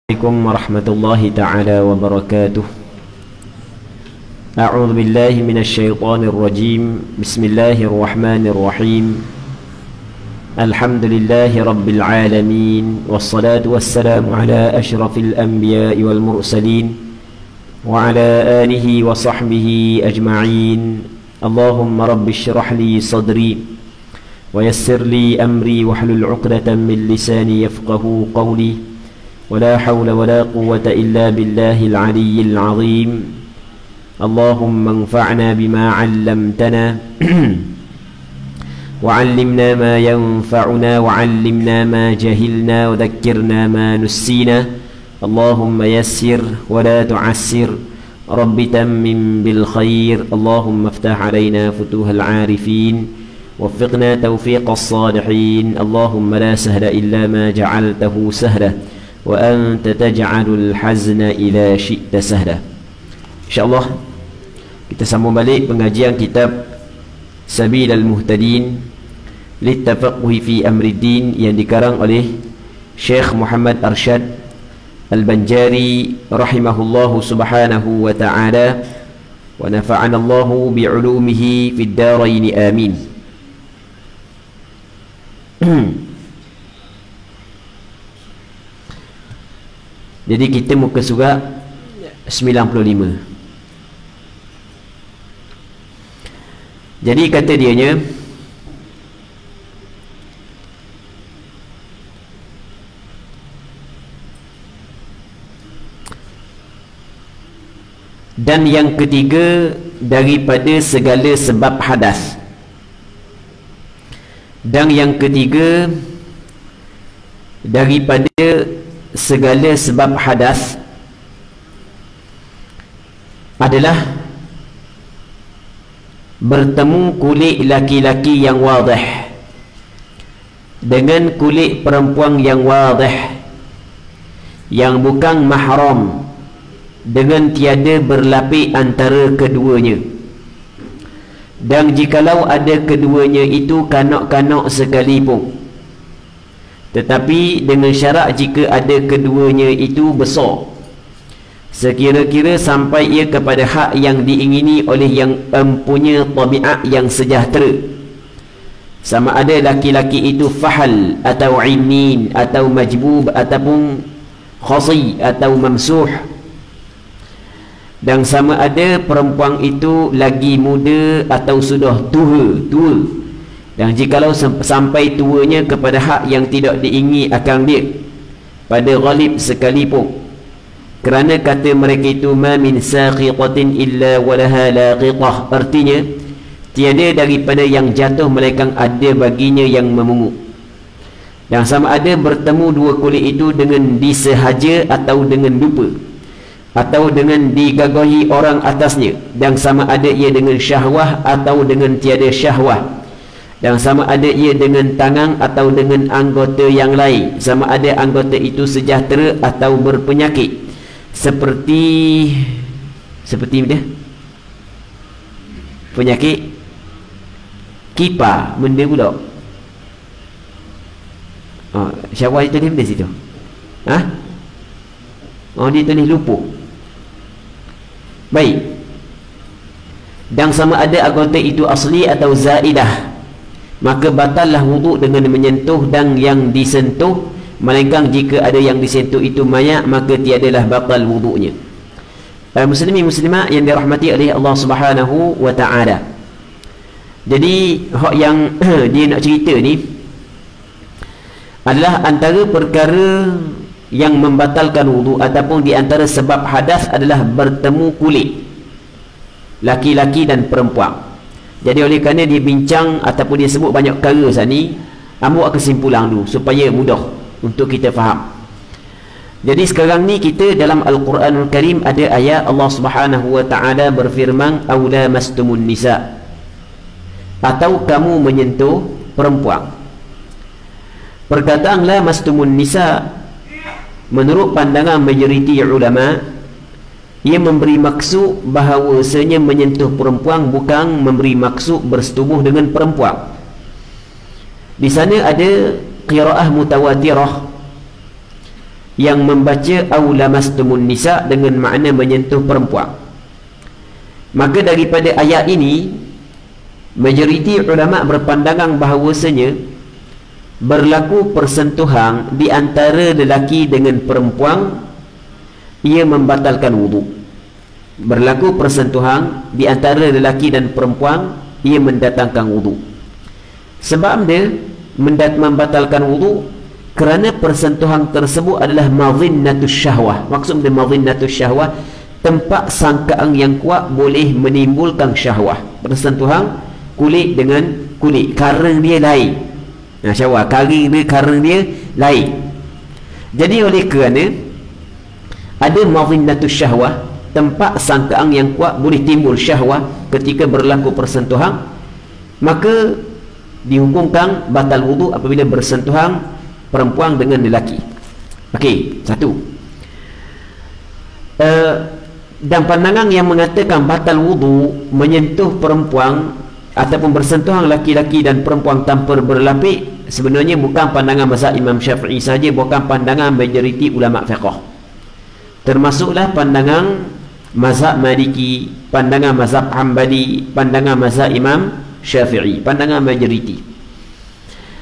Assalamualaikum warahmatullahi ta'ala wabarakatuh. A'udzu billahi minasyaitonir rajim. Bismillahirrahmanirrahim. Alhamdulillahi rabbil alamin, wassalatu wassalamu ala asyrafil anbiya'i wal mursalin wa ala alihi wa sahbihi ajma'in. Allahumma rabbi shrah li sadri wa yassir li amri wahlul 'uqdatam min lisani yafqahu qawli. ولا حول ولا قوة إلا بالله العلي العظيم. اللهم انفعنا بما علمتنا وعلمنا ما ينفعنا وعلمنا ما جهلنا وذكرنا ما نسينا. اللهم يسر ولا تعسر، رب تمم بالخير. اللهم افتح علينا فتوح العارفين، وفقنا توفيق الصالحين. اللهم لا سهل إلا ما جعلته سهلا wa anta taj'alul hazna idza syi'ta sahla. InsyaAllah kita sambung balik pengajian kitab Sabilal Muhtadin Littafaqquhi fi Amriddin yang dikarang oleh Syekh Muhammad Arsyad Al-Banjari rahimahullahu subhanahu wa ta'ala, wa nafa'ana Allahu bi'ulumihi fid darain amin. Jadi kita muka surat 95. Jadi kata dianya, dan yang ketiga daripada segala sebab hadas. Dan yang ketiga daripada segala sebab hadas adalah bertemu kulit laki-laki yang wadih dengan kulit perempuan yang wadih yang bukan mahram, dengan tiada berlapik antara keduanya. Dan jikalau ada keduanya itu kanak-kanak sekalipun, tetapi dengan syarat jika ada keduanya itu besar, sekira-kira sampai ia kepada hak yang diingini oleh yang mempunyai tabiat yang sejahtera, sama ada laki-laki itu fahal atau inin atau majbub ataupun khasi atau mamsuh, dan sama ada perempuan itu lagi muda atau sudah tua. Dan jikalau sampai tuanya kepada hak yang tidak diingini akan dia pada ghalib sekalipun, kerana kata mereka itu ma min saqiqatin illa walaha laqitah, artinya tiada daripada yang jatuh melainkan ada baginya yang memungut. Dan sama ada bertemu dua kulit itu dengan disahaja atau dengan lupa, atau dengan digagahi orang atasnya, dan sama ada ia dengan syahwah atau dengan tiada syahwah, dan sama ada ia dengan tangan atau dengan anggota yang lain, sama ada anggota itu sejahtera atau berpenyakit, seperti dia penyakit kipa benda pula. Syawal itu tulis benda situ. Dia tulis lupa. Baik. Dan sama ada anggota itu asli atau zaidah, maka batallah wuduk dengan menyentuh dan yang disentuh, melainkan jika ada yang disentuh itu mayat, maka tiadalah batal wuduknya. Muslimin muslimat yang dirahmati oleh Allah Subhanahu wa ta'ala. Jadi hak yang dia nak cerita ni adalah antara perkara yang membatalkan wuduk ataupun di antara sebab hadas adalah bertemu kulit laki-laki dan perempuan. Jadi oleh kerana dia bincang ataupun dia sebut banyak perkara saat ni, ambil kesimpulan dulu supaya mudah untuk kita faham. Jadi sekarang ni kita dalam Al-Quranul Karim ada ayat Allah Subhanahu wa ta'ala berfirman, aula mastumun nisa, atau kamu menyentuh perempuan. Perkataan la mastumun nisa menurut pandangan majoriti ulama, ia memberi maksud bahawasanya menyentuh perempuan bukan memberi maksud bersetubuh dengan perempuan. Di sana ada qiraah mutawatirah yang membaca aw lamastumun nisa dengan makna menyentuh perempuan. Maka daripada ayat ini, majoriti ulama berpandangan bahawasanya berlaku persentuhan di antara lelaki dengan perempuan ia membatalkan wudu. Berlaku persentuhan di antara lelaki dan perempuan ia mendatangkan wudu. Sebab dia membatalkan wudu kerana persentuhan tersebut adalah madhinnatus syahwah. Maksud dia madhinnatus syahwah, tempat sangkaan yang kuat boleh menimbulkan syahwah. Persentuhan kulit dengan kulit, karang dia lain. Nah, syahwah, karang dia lain. Jadi oleh kerana ada madhinnatus syahwah, tempat sangkaan yang kuat boleh timbul syahwah ketika berlaku persentuhan, maka dihukumkan batal wudu apabila bersentuhan perempuan dengan lelaki. Okey, satu. Dan pandangan yang mengatakan batal wudu menyentuh perempuan ataupun bersentuhan laki-laki dan perempuan tanpa berlapik sebenarnya bukan pandangan mazhab Imam Syafi'i saja, bukan pandangan majoriti ulama fiqh. Termasuklah pandangan mazhab Maliki, pandangan mazhab Hanbali, pandangan mazhab Imam Syafi'i, pandangan majoriti.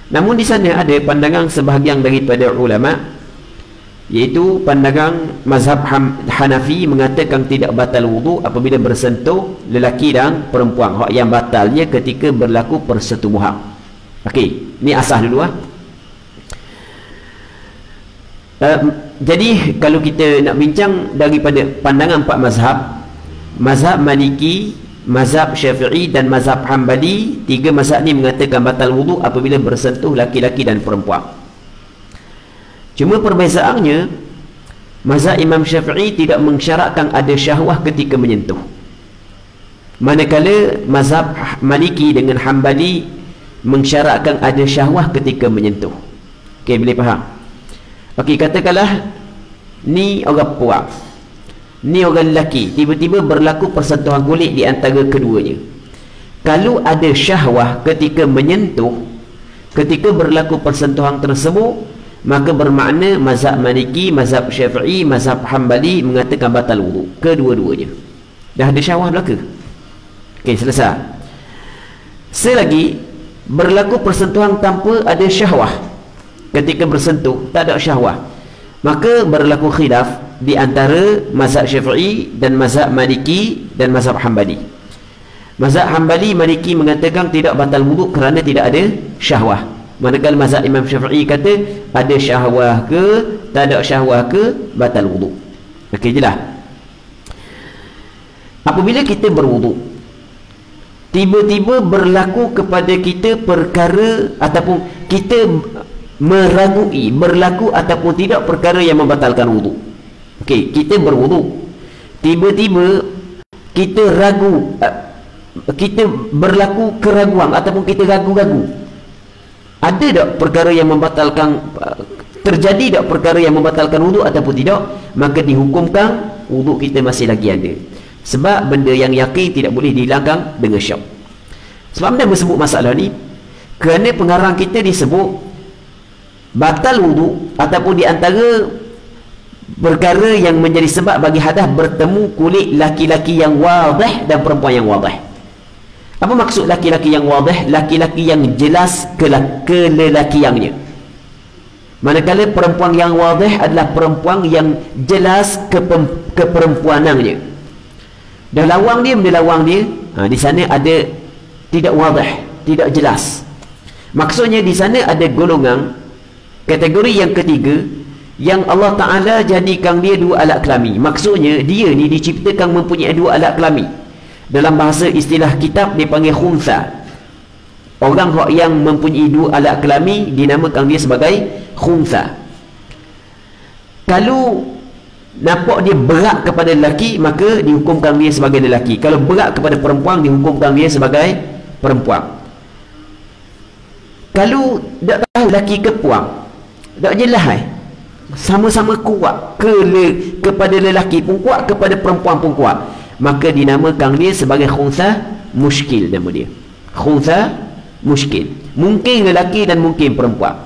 Namun di sana ada pandangan sebahagian daripada ulama, iaitu pandangan mazhab Hanafi mengatakan tidak batal wudu apabila bersentuh lelaki dan perempuan. Hak yang batalnya ketika berlaku persetubuhan. Okey, ni asas dulu jadi kalau kita nak bincang daripada pandangan empat mazhab, mazhab Maliki, mazhab Syafi'i dan mazhab Hanbali, tiga mazhab ni mengatakan batal wudu apabila bersentuh laki-laki dan perempuan. Cuma perbezaannya, mazhab Imam Syafi'i tidak mensyaratkan ada syahwah ketika menyentuh, manakala mazhab Maliki dengan Hanbali mensyaratkan ada syahwah ketika menyentuh. Okey, boleh faham? Okey, katakanlah ni orang puak, ni orang lelaki, tiba-tiba berlaku persentuhan kulit di antara keduanya. Kalau ada syahwah ketika menyentuh, ketika berlaku persentuhan tersebut, maka bermakna mazhab Maliki, mazhab Syafi'i, mazhab Hanbali mengatakan batal wudu kedua-duanya. Dah ada syahwah belaka. Okey, selesai. Selagi berlaku persentuhan tanpa ada syahwah, ketika bersentuh tak ada syahwah, maka berlaku khilaf di antara mazhab Syafi'i dan mazhab Maliki dan mazhab Hanbali. Mazhab Hanbali, Maliki mengatakan tidak batal wudu kerana tidak ada syahwah, manakala mazhab Imam Syafi'i kata ada syahwah ke tak ada syahwah ke batal wudu. Okey, jelas. Apabila kita berwudu, tiba-tiba berlaku kepada kita perkara ataupun kita meragui berlaku ataupun tidak perkara yang membatalkan wudu. Okey, kita berwudu, tiba-tiba kita ragu, kita berlaku keraguan ataupun kita ragu-ragu, ada tak perkara yang membatalkan, terjadi tak perkara yang membatalkan wudu ataupun tidak, maka dihukumkan wudu kita masih lagi ada. Sebab benda yang yakin tidak boleh dihilangkan dengan syak. Sebab mana bersebut masalah ni? Kerana pengarang kita disebut batal wudu ataupun di antara perkara yang menjadi sebab bagi hadas bertemu kulit laki-laki yang wadih dan perempuan yang wadih. Apa maksud laki-laki yang wadih? Laki-laki yang jelas kelelakiannya. Manakala perempuan yang wadih adalah perempuan yang jelas keperempuanannya. Dah lawang dia, benda lawang dia, di sana ada tidak wadih, tidak jelas. Maksudnya di sana ada golongan, kategori yang ketiga, yang Allah Ta'ala jadikan dia dua alat kelamin. Maksudnya dia ni diciptakan mempunyai dua alat kelamin. Dalam bahasa istilah kitab dia panggil khunsa. Orang yang mempunyai dua alat kelamin dinamakan dia sebagai khunsa. Kalau nampak dia berat kepada lelaki, maka dihukumkan dia sebagai lelaki. Kalau berat kepada perempuan, dihukumkan dia sebagai perempuan. Kalau tak tahu lelaki ke puang, tak jelas sama-sama kuat kepada lelaki pun kuat, kepada perempuan pun kuat, maka dinamakan dia sebagai khunsa muskil. Nama dia khunsa muskil. Mungkin lelaki dan mungkin perempuan.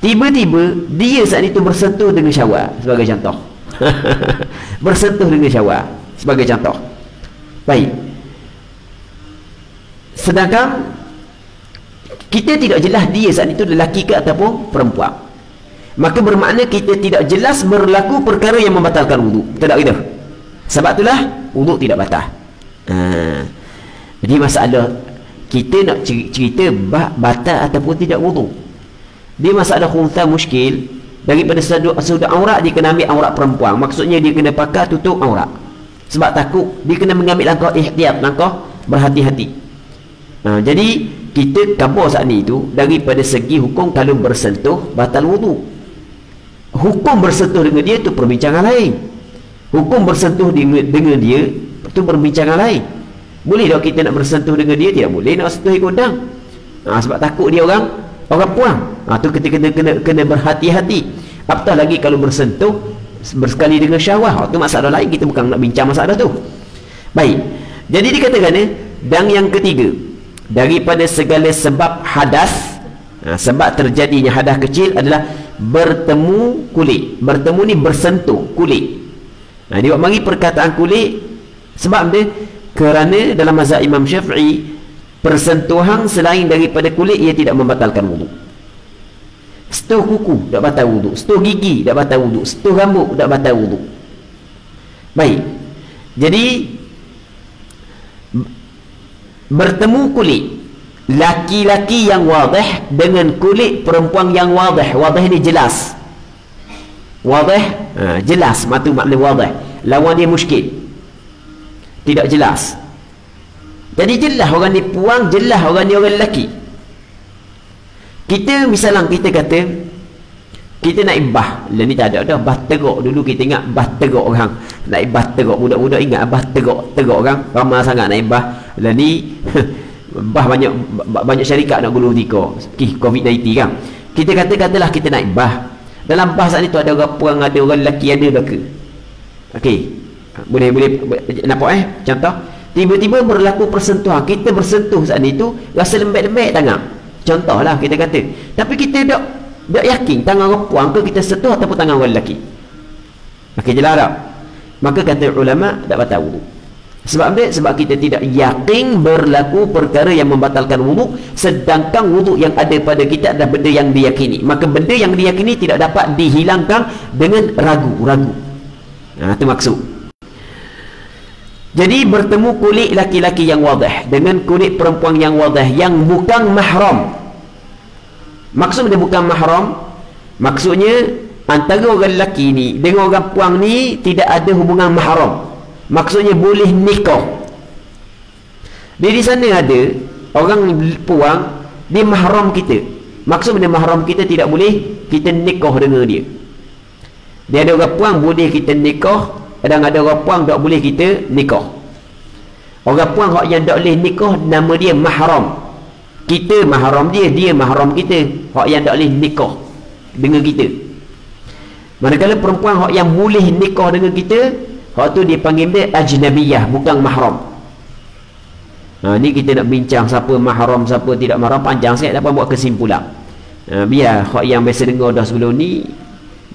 tiba-tiba dia saat itu bersentuh dengan syahwat sebagai contoh. Bersentuh dengan syahwat sebagai contoh. Baik. Sedangkan kita tidak jelas dia saat itu lelaki ke ataupun perempuan. Maka bermakna kita tidak jelas berlaku perkara yang membatalkan wuduk. Betul tak kita? Sebab itulah wuduk tidak batal. Jadi masalah kita nak cerita batal ataupun tidak wuduk. Dia masalah khuntha muskil. Daripada sudut aurat dia kena ambil aurat perempuan. Maksudnya dia kena pakai tutup aurat. Sebab takut dia kena mengambil langkah ihtiyat, langkah berhati-hati. Jadi kita kabar saat ni itu daripada segi hukum kalau bersentuh batal wuduk. Hukum bersentuh dengan dia itu perbincangan lain. Hukum bersentuh dengan dia itu perbincangan lain. Boleh tak kita nak bersentuh dengan dia? Tidak boleh nak sentuh ikut-ikut. Sebab takut dia orang puang. Tu kita kena berhati-hati. Apatah lagi kalau bersentuh bersekali dengan syahwat. Tu masalah lain, kita bukan nak bincang masalah tu. Baik. Jadi dikatakan dan yang ketiga, daripada segala sebab hadas, sebab terjadinya hadas kecil adalah bertemu kulit. Bertemu ni bersentuh kulit. Dia buat mari perkataan kulit sebab dia kerana dalam mazhab Imam Syafi'i persentuhan selain daripada kulit ia tidak membatalkan wuduk. Sentuh kuku tak batal wuduk, sentuh gigi tak batal wuduk, sentuh rambut tak batal wuduk. Baik. Jadi bertemu kulit laki-laki yang wadih dengan kulit perempuan yang wadih. Wadih ni jelas. Wadih jelas, matu makna wadih. Lawan dia muskil, tidak jelas. Jadi jelas orang ni puang, jelas orang ni orang lelaki. Kita misalnya kita kata kita nak ibah, lah ni tak ada dah bah teruk. Dulu kita ingat bah teruk orang, nak ibah teruk, budak-budak ingat bah teruk orang ramai sangat nak ibah. Lah ni bah banyak syarikat nak gulung tika COVID-19 kan. Kita katalah kita nak ibah. Dalam bahasa ni tu ada orang puang, ada orang lelaki, ada belaka. Okey. Boleh nampak contoh tiba-tiba berlaku persentuhan, kita bersentuh saat itu rasa lembek-lembek tangan, contohlah kita kata, tapi kita tak yakin tangan orang puang ke kita sentuh ataupun tangan orang lelaki. Okey, jelas tak? Maka kata ulama tak batal wuduk. Sebab apa? Sebab kita tidak yakin berlaku perkara yang membatalkan wuduk, sedangkan wuduk yang ada pada kita adalah benda yang diyakini. Maka benda yang diyakini tidak dapat dihilangkan dengan ragu-ragu. Itu maksud. Jadi bertemu kulit laki-laki yang wadih dengan kulit perempuan yang wadih yang bukan mahram. Maksud dia bukan mahram, maksudnya antara orang lelaki ni dengan orang puang ni tidak ada hubungan mahram. Maksudnya boleh nikah. Di sana ada orang puang, dia mahram kita. Maksud dia mahram kita, tidak boleh kita nikah dengan dia. Dia ada orang puang boleh kita nikah, dan ada orang puang tak boleh kita nikah. Orang puang yang tak boleh nikah nama dia mahram. Kita mahram dia, dia mahram kita. Hak yang tak boleh nikah dengan kita. Manakala perempuan yang boleh nikah dengan kita, hak tu dia panggil dia ajnabiyah, bukan mahram. Ni kita nak bincang siapa mahram, siapa tidak mahram, panjang saya dapat buat kesimpulan. Biar hak yang biasa dengar dah sebelum ni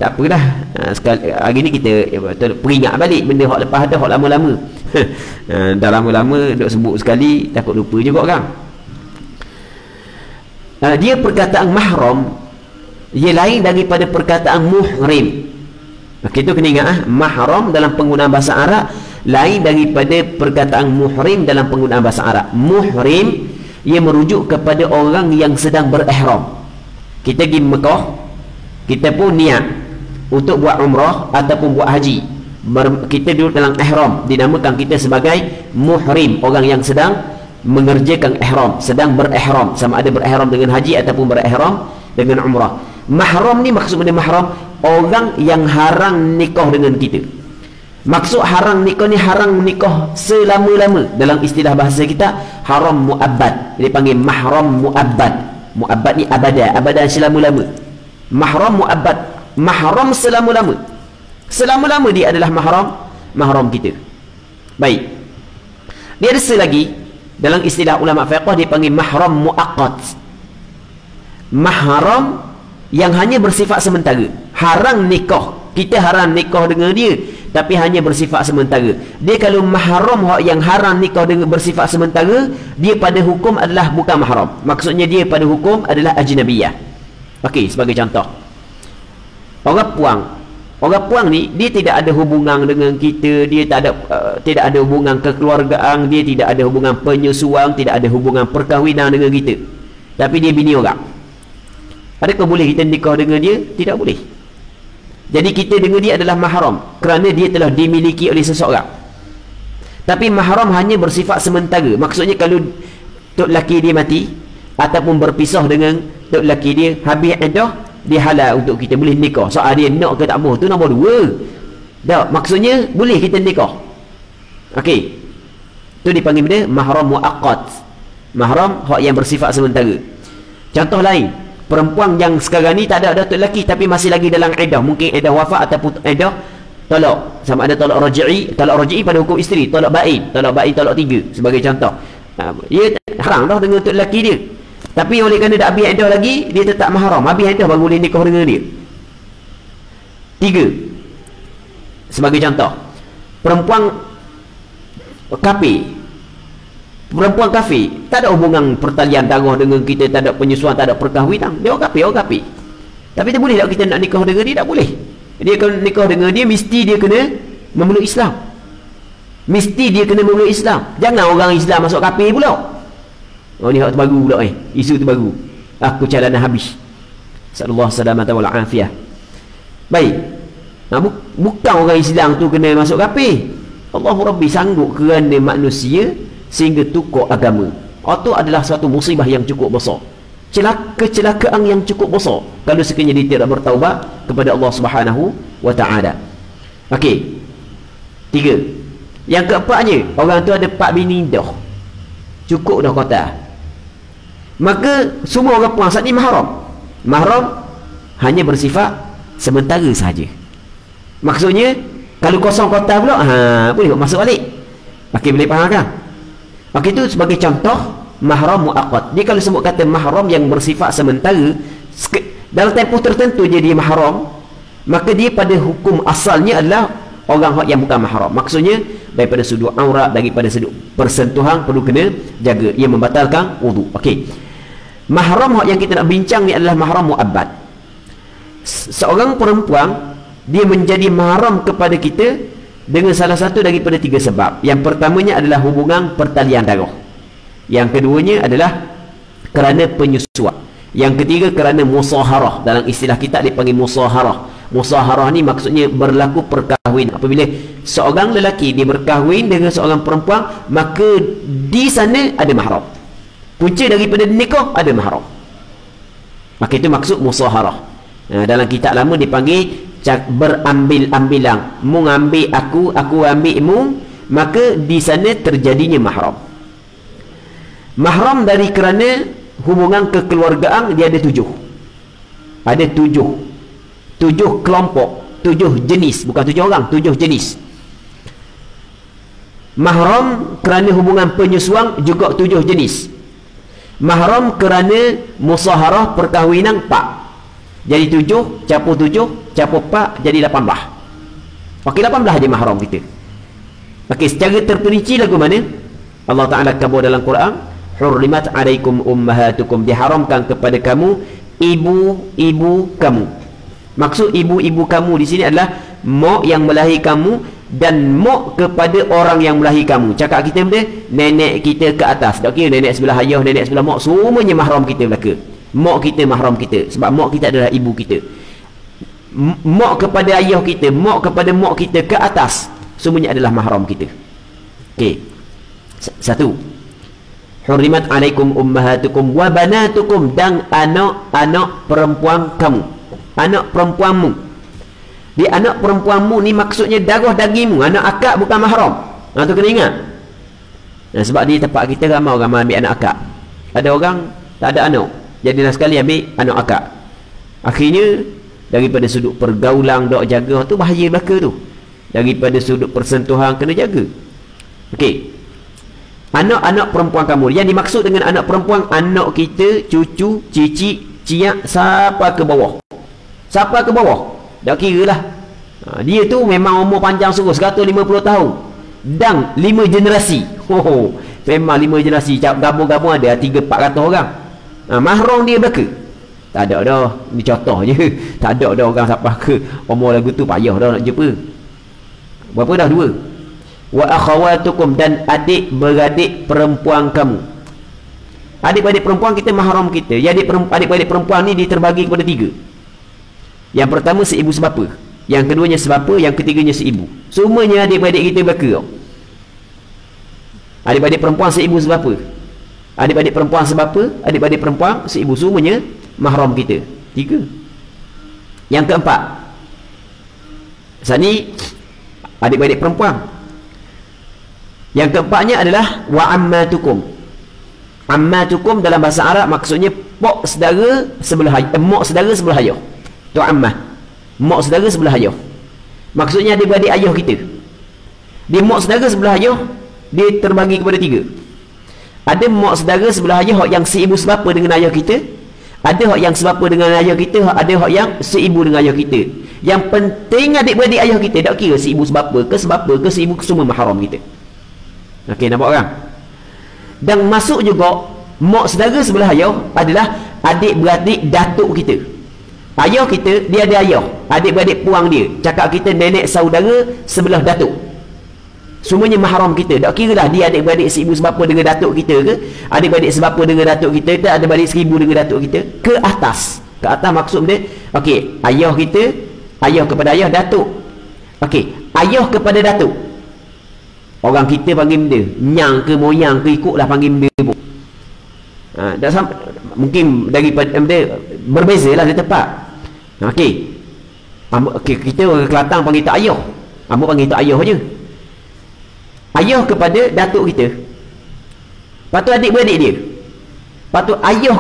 tak apa dah. Sekali hari ni kita peringat balik benda hak lepas dah, hak lama-lama. Dah lama-lama duk sebut sekali takut lupa juga kan. Dia perkataan mahram ia lain daripada perkataan muhrim. Kita kena ingat mahram dalam penggunaan bahasa Arab lain daripada perkataan muhrim dalam penggunaan bahasa Arab. Muhrim ia merujuk kepada orang yang sedang berihram. Kita pergi Mekah, kita pun niat untuk buat umrah ataupun buat haji. Kita duduk dalam ihram, dinamakan kita sebagai muhrim, orang yang sedang mengerjakan ihram, sedang berihram, sama ada berihram dengan haji ataupun berihram dengan umrah. Mahram ni maksud benda mahram orang yang haram nikah dengan kita. Maksud haram nikah ni haram nikah selama-lama. Dalam istilah bahasa kita haram muabbad, dia panggil mahram muabbad. Muabbad ni abada, abadan selama-lama. Mahram muabbad, mahram selama-lama. Selama-lama dia adalah mahram kita. Baik. Dia ada lagi dalam istilah ulama fiqh dia panggil mahram muaqqat. Mahram yang hanya bersifat sementara. Haram nikah, kita haram nikah dengan dia, tapi hanya bersifat sementara. Dia kalau mahram yang haram nikah dengan bersifat sementara, dia pada hukum adalah bukan mahram. Maksudnya dia pada hukum adalah ajnabiyah. Okey, sebagai contoh, orang puang ni dia tidak ada hubungan dengan kita, dia tidak ada hubungan kekeluargaan, dia tidak ada hubungan penyusuan, tidak ada hubungan perkahwinan dengan kita, tapi dia bini orang. Adakah boleh kita nikah dengan dia? Tidak boleh. Jadi kita dengan dia adalah mahram kerana dia telah dimiliki oleh seseorang. Tapi mahram hanya bersifat sementara. Maksudnya kalau tok laki dia mati ataupun berpisah dengan tok laki dia, habis iddah, dia halal untuk kita boleh nikah. Soal dia nak ke tak mahu tu nombor dua. Tak, maksudnya boleh kita nikah. Okey. Tu dipanggil benda mahram muaqqat. Mahram hak yang bersifat sementara. Contoh lain, perempuan yang sekarang ni tak ada datuk lelaki tapi masih lagi dalam iddah, mungkin iddah wafat ataupun iddah talak, sama ada talak raj'i pada hukum isteri, talak bain, talak 3 sebagai contoh. Ia haram dah dengan datuk lelaki dia, tapi oleh kerana dah habis iddah lagi, dia tetap mahram, habis iddah baru boleh nikah dengan dia. 3 sebagai contoh, perempuan kafir, tak ada hubungan pertalian darah dengan kita, tak ada penyusuan, tak ada perkahwinan, dia orang kafir. Tapi dia boleh tak kita nak nikah dengan dia? Tak boleh. Dia kalau nikah dengan dia, mesti dia kena memeluk Islam. Jangan orang Islam masuk kafir pula. Oh, ni hak tu baru pula isu tu baru. Aku calanan habis. Sallallahu salamata wal afiyah. Baik. Bukan orang Islam tu kena masuk kafir. Allahu Rabbi sanggup kerana manusia sehingga tukar agama. Itu adalah suatu musibah yang cukup besar, kecelakaan yang cukup besar kalau sekiranya dia tidak bertaubat kepada Allah Subhanahu wa ta'ala. Okey, 3. Yang keempatnya, orang tu ada 4 bini dah, cukup dah kota, maka semua orang puan saat ni mahram hanya bersifat sementara sahaja. Maksudnya kalau kosong kota pula, boleh masuk balik. Okey, boleh faham kan? Okey, itu sebagai contoh mahram muaqqat. Dia kalau sebut kata mahram yang bersifat sementara, dalam tempoh tertentu jadi mahram, maka dia pada hukum asalnya adalah orang yang bukan mahram. Maksudnya daripada sudut aurat, daripada sudut persentuhan perlu kena jaga, ia membatalkan wudu. Okey, mahram yang kita nak bincang ni adalah mahram muabbad. Seorang perempuan dia menjadi mahram kepada kita dengan salah satu daripada 3 sebab. Yang pertamanya adalah hubungan pertalian darah. Yang keduanya adalah kerana penyusuan. Yang ketiga kerana musaharah. Dalam istilah kita dipanggil musaharah. Musaharah ni maksudnya berlaku perkahwin. Apabila seorang lelaki dia berkahwin dengan seorang perempuan, maka di sana ada mahram. Punca daripada nikah ada mahram. Maka itu maksud musaharah. Dalam kitab lama dipanggil berambil-ambilan. Mu ambil aku ambil mu, maka di sana terjadinya mahram. Mahram dari kerana hubungan kekeluargaan dia ada 7. Ada 7 kelompok, 7 jenis, bukan 7 orang, 7 jenis. Mahram kerana hubungan penyusuan juga 7 jenis. Mahram kerana musaharah perkahwinan 4. Jadi 7 capur 7 capur 4 jadi 18. Okey, 18 je mahram kita. Okey, secara terperinci lagu mana? Allah Ta'ala kabur dalam Quran, hurrimat alaikum ummahatukum, diharamkan kepada kamu ibu-ibu kamu. Maksud ibu-ibu kamu di sini adalah mak yang melahirkan kamu dan mak kepada orang yang melahirkan kamu. Cakap kita benda nenek kita ke atas. Tak kira nenek sebelah ayah, nenek sebelah mak, semuanya mahram kita belaka. Mak kita mahram kita sebab mak kita adalah ibu kita. Mak kepada ayah kita, mak kepada mak kita ke atas, semuanya adalah mahram kita. Okey. 1. Hurrimat alaikum ummahatukum wa banatukum, dan anak-anak perempuan kamu. Anak perempuanmu. Di anak perempuanmu ni maksudnya darah dagingmu. Anak akak bukan mahram. Tu kena ingat. Sebab di tempat kita ramai orang ambil anak akak. Ada orang tak ada anak, jadilah sekali ambil anak akak. Akhirnya daripada sudut pergaulan dok jaga tu bahaya belaka tu. Daripada sudut persentuhan kena jaga. Okey. Anak-anak perempuan kamu. Yang dimaksud dengan anak perempuan, anak kita, cucu, cicit, ciak siapa ke bawah. Siapa ke bawah? Tak kira lah. Dia tu memang umur panjang sungguh 150 tahun. Dan 5 generasi. Memang 5 generasi. Gabung-gabung ada 300-400 orang. Mahram dia berapa? Tak ada dah. Ni contoh je. Tak ada dah orang siapa ke umur lagu tu payah dah nak jumpa. Berapa dah? 2. Wa akhawatukum, dan adik-beradik perempuan kamu. Adik-beradik perempuan kita mahram kita. Adik-beradik perempuan ni diterbagi kepada 3. Yang pertama seibu sebapa, yang keduanya sebapa, yang ketiganya seibu. Semuanya adik-beradik kita berapa? Adik-beradik perempuan seibu sebapa, adik-beradik perempuan sebapa, adik-beradik perempuan seibu. Semuanya mahram kita 3. Yang keempat, sani adik-beradik perempuan. Yang keempatnya adalah wa ammatukum. Ammatukum dalam bahasa Arab maksudnya pok saudara sebelah mak saudara sebelah ayah. Tu ammah. Mak saudara sebelah ayah. Maksudnya adik-beradik ayah kita. Dia mak saudara sebelah ayah, dia terbagi kepada 3. Ada mak saudara sebelah ayah yang seibu sebapa dengan ayah kita. Ada hak yang sebapa dengan ayah kita, ada hak yang seibu dengan ayah kita. Yang penting adik-beradik ayah kita, tak kira seibu sebapa ke seibu ke, semua mahram kita. Okey, nampak kan? Dan masuk juga mak saudara sebelah ayah adalah adik-beradik datuk kita. Ayah kita, dia ada ayah, adik-beradik puang dia. Cakap kita nenek saudara sebelah datuk. Semuanya mahram kita. Tak kira lah dia adik-beradik seibu sebapa dengan datuk kita ke, adik-beradik sebapa dengan datuk kita ke, adik-beradik seribu dengan datuk kita. Ke atas. Ke atas maksud dia, okey, ayah kita, ayah kepada ayah, datuk. Okey, ayah kepada datuk. Orang kita panggil benda nyang ke moyang ke, ikutlah panggil benda pun. Tak sampai, mungkin daripada benda berbeza lah di tempat. Okey, kita orang Kelantan panggil tak ayah, ambo panggil tak ayah je. Ayah kepada datuk kita, patut adik-beradik dia, patut ayah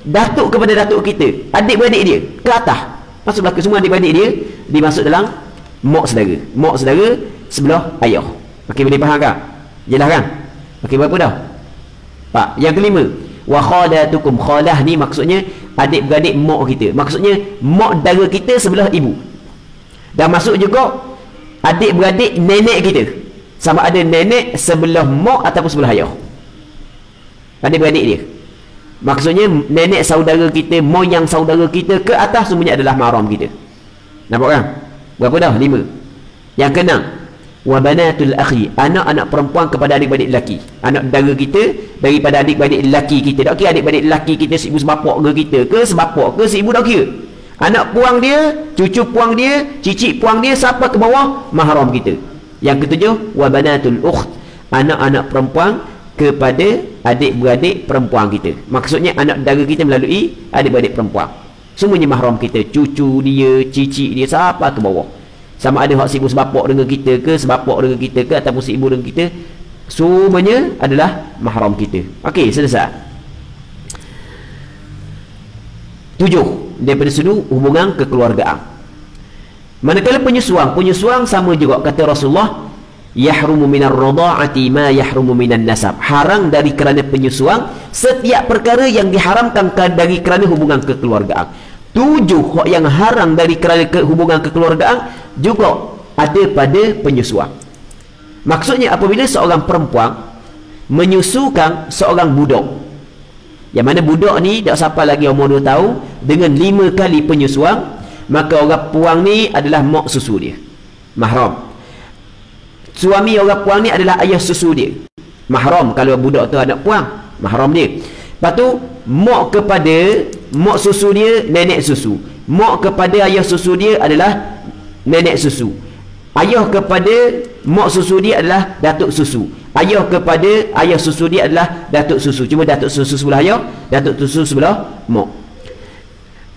datuk kepada datuk kita, adik-beradik dia ke atas. Masuk belakang semua adik-beradik dia dimasuk dalam mak saudara. Mak saudara sebelah ayah. Okey, boleh faham tak? Jelas kan? Okey, berapa dah? Pak, yang kelima, wa khalatukum. Khalah ni maksudnya adik-beradik mak kita. Maksudnya mak dara kita sebelah ibu. Dan masuk juga adik-beradik nenek kita. Sama ada nenek sebelah mak ataupun sebelah ayah. Adik-beradik dia. Maksudnya nenek saudara kita, moyang saudara kita ke atas, semuanya adalah mahram kita. Nampak kan? Berapa dah? 5. Yang keenam, wa banatul akhi. Anak-anak perempuan kepada adik-beradik lelaki. Anak dara kita daripada adik-beradik lelaki kita. Tak kira adik-beradik lelaki kita seibu sebapak ke kita ke, sebapak ke seibu, tak kira. Anak puang dia, cucu puang dia, cicit puang dia, siapa ke bawah, mahram kita. Yang ketujuh, wa banatul ukht. Anak-anak perempuan kepada adik-beradik perempuan kita. Maksudnya anak dara kita melalui adik-beradik perempuan. Semuanya mahram kita. Cucu dia, cicit dia, siapa ke bawah. Sama ada hak seibu sebapak dengan kita ke, sebapak dengan kita ke, ataupun seibu dengan kita, semuanya adalah mahram kita. Okey, selesai. 7. Daripada sudut hubungan kekeluargaan. Manakala penyusuang sama juga, kata Rasulullah, yahrumu minar radha'ati ma yahrumu minan nasab. Haram dari kerana penyusuang setiap perkara yang diharamkan dari kerana hubungan kekeluargaan. 7 hak yang haram dari kerana hubungan kekeluargaan juga ada pada penyusuan. Maksudnya apabila seorang perempuan menyusukan seorang budak, yang mana budak ni tak sampai lagi umur 2 tahun, dengan 5 kali penyusuan, maka orang puang ni adalah mak susu dia, mahram. Suami orang puang ni adalah ayah susu dia, mahram. Kalau budak tu anak puang, mahram dia. Lepas tu mak kepada mak susu dia, nenek susu. Mak kepada ayah susu dia adalah nenek susu. Ayah kepada mak susu dia adalah datuk susu. Ayah kepada ayah susu dia adalah datuk susu. Cuma datuk susu sebelah ayah, datuk susu sebelah mak.